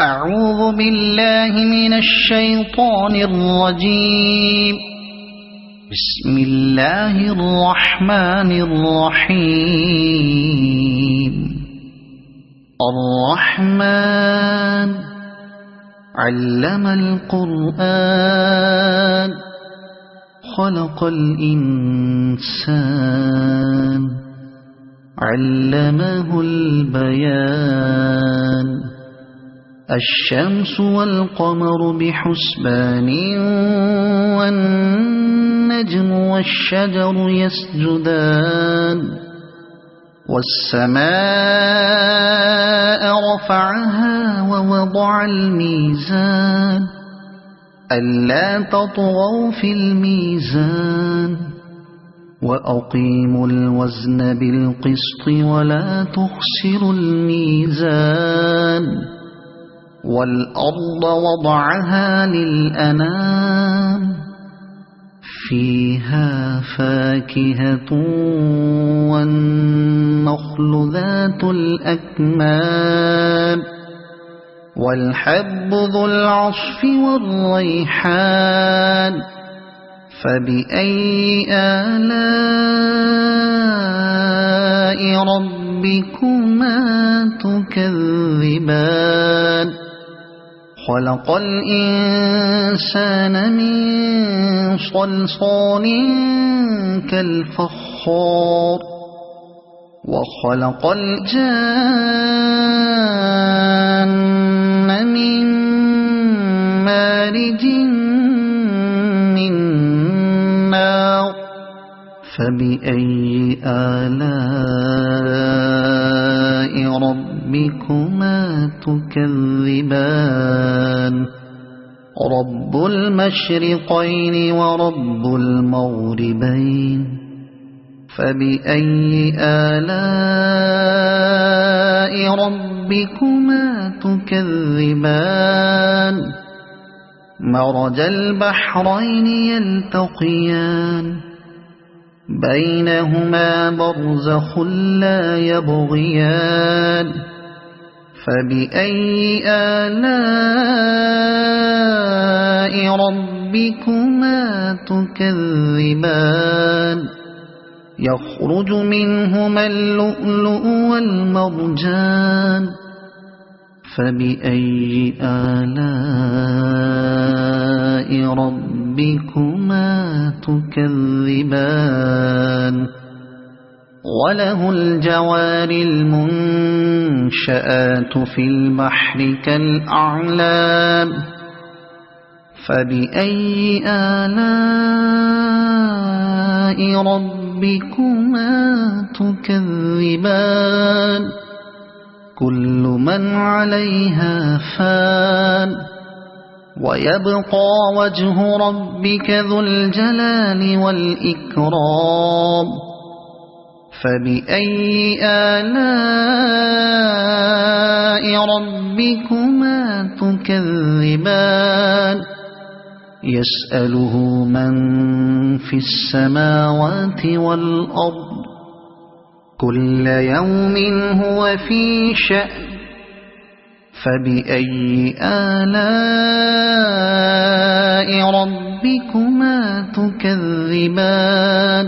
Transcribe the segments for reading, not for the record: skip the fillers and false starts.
أعوذ بالله من الشيطان الرجيم. بسم الله الرحمن الرحيم. الرحمن علم القرآن خلق الإنسان علمه البيان. الشمس والقمر بحسبان والنجم والشجر يسجدان. والسماء رفعها ووضع الميزان ألا تطغوا في الميزان وأقيموا الوزن بالقسط ولا تخسروا الميزان. والأرض وضعها للأنام فيها فاكهة والنخل ذات الأكمام والحب ذو العصف والريحان. فبأي آلاء ربكما تكذبان. خلق الإنسان من صلصال كالفخار وخلق الجان من مارج من نار. فبأي آلاء ربكما تكذبان. رب المشرقين ورب المغربين. فبأي آلاء ربكما تكذبان. مرج البحرين يلتقيان بينهما برزخ لا يبغيان. فبأي آلاء ربكما تكذبان. يخرج منهما اللؤلؤ والمرجان. فبأي آلاء ربكما تكذبان. وله الجوار المنشآت في البحر كالأعلام. فبأي آلاء ربكما تكذبان. كل من عليها فان ويبقى وجه ربك ذو الجلال والإكرام. فبأي آلاء ربكما تكذبان. يسأله من في السماوات والأرض كل يوم هو في شأن. فبأي آلاء ربكما تكذبان.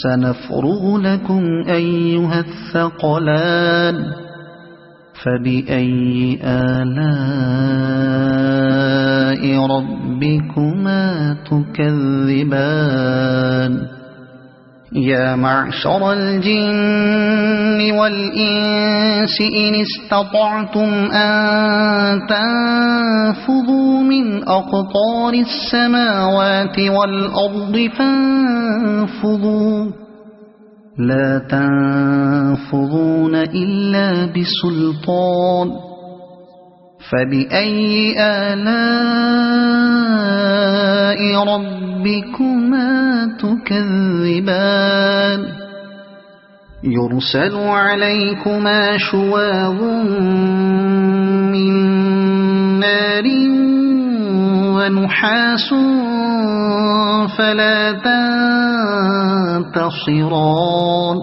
سنفرغ لكم أيها الثقلان. فبأي آلاء ربكما تكذبان. يا معشر الجن والإنس إن استطعتم أن تنفذوا من أقطار السماوات والأرض فانفذوا لا تنفذون إلا بسلطان. فبأي آلاء ربكما تكذبان. يرسل عليكما شواظ من نار ونحاس فلا تنتصران.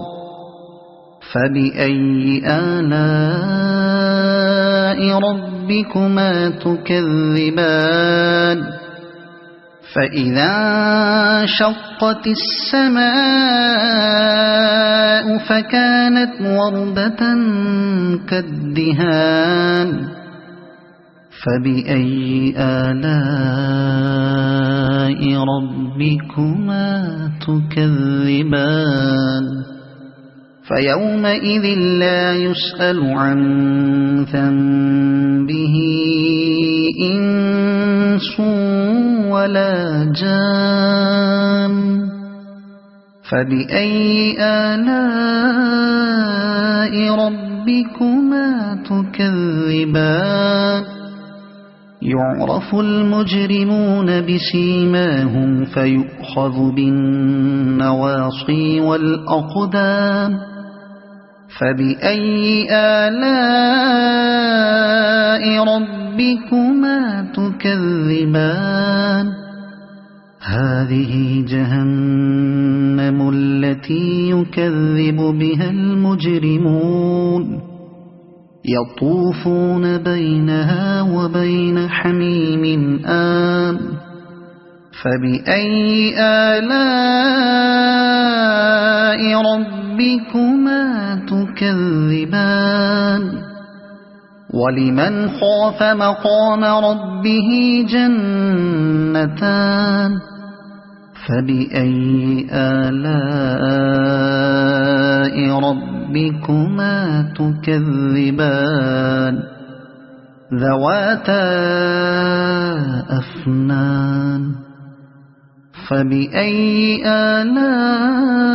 فبأي آلاء ربكما تكذبان فإذا انشقت السماء فكانت وردة كالدهان فبأي آلاء ربكما تكذبان فيومئذ لا يسأل عن ذنبه إنس ولا جان فبأي آلاء ربكما تكذبان يعرف المجرمون بسيماهم فيؤخذ بالنواصي والأقدام فبأي آلاء ربكما تكذبان هذه جهنم التي يكذب بها المجرمون يطوفون بينها وبين حميم آن فبأي آلاء ربكما تكذبان ولمن خاف مقام ربه جنتان فبأي آلاء ربكما تكذبان ذواتا أفنان فبأي آلاء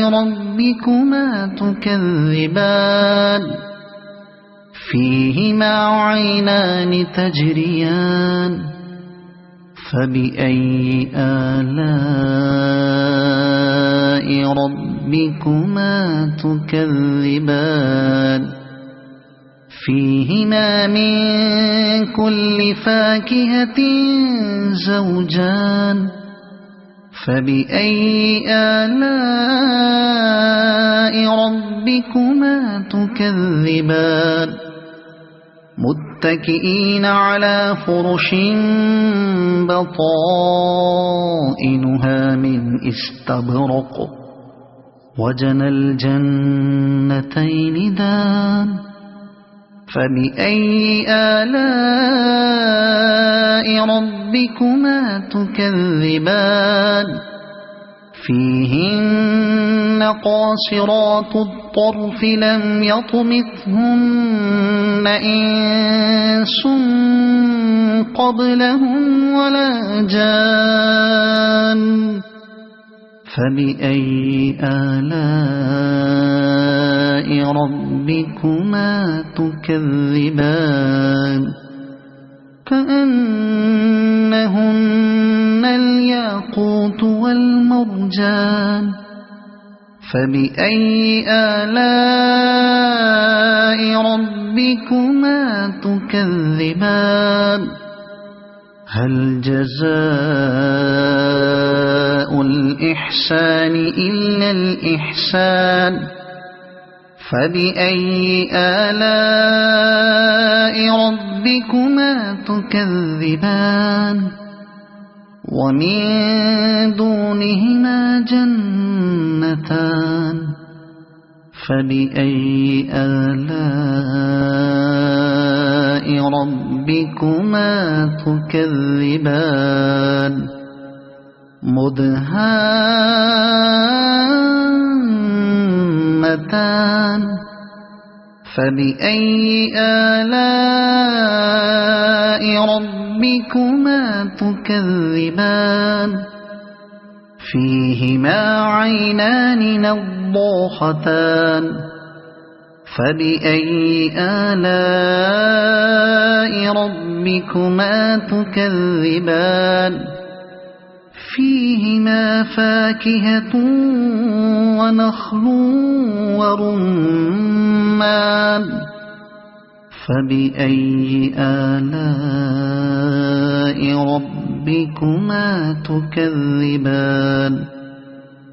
ربكما تكذبان فيهما عينان تجريان فبأي آلاء ربكما تكذبان فيهما من كل فاكهة زوجان فبأي آلاء ربكما تكذبان متكئين على فرش بطائنها من استبرق وجنى الجنتين دان فبأي آلاء ربكما تكذبان فيهن قاصرات الطرف لم يطمثهن إنس قبلهم ولا جان فبأي آلاء ربكما تكذبان كأنهن الياقوت والمرجان فبأي آلاء ربكما تكذبان هل جزاء الإحسان إلا الإحسان فبأي آلاء ربكما تكذبان ومن دونهما جنتان فبأي آلاء ربكما تكذبان مدهامتان فبأي آلاء ربكما تكذبان فيهما عينان نضاختان فبأي آلاء ربكما تكذبان فيهما فاكهة ونخل ورمان فبأي آلاء ربكما تكذبان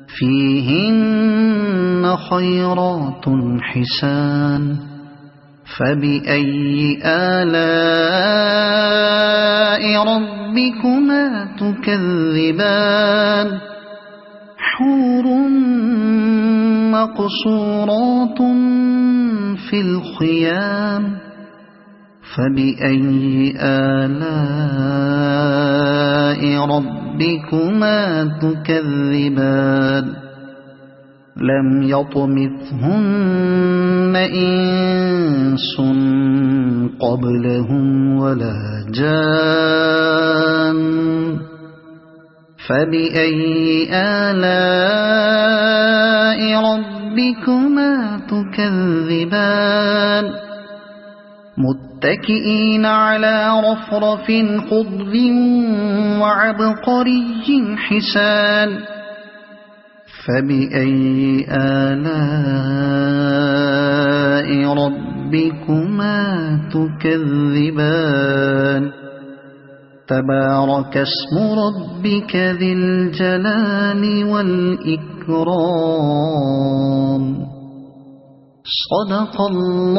فيهن خيرات حسان فبأي آلاء ربكما تكذبان حور مقصورات في الخيام فبأي آلاء ربكما تكذبان لم يطمثهن إنس قبلهم ولا جان فبأي آلاء ربكما تكذبان متكئين على رفرف خضر وعبقري حسان فبأي آلاء ربكما تكذبان تبارك اسم ربك ذي الجلال والإكرام صدق الله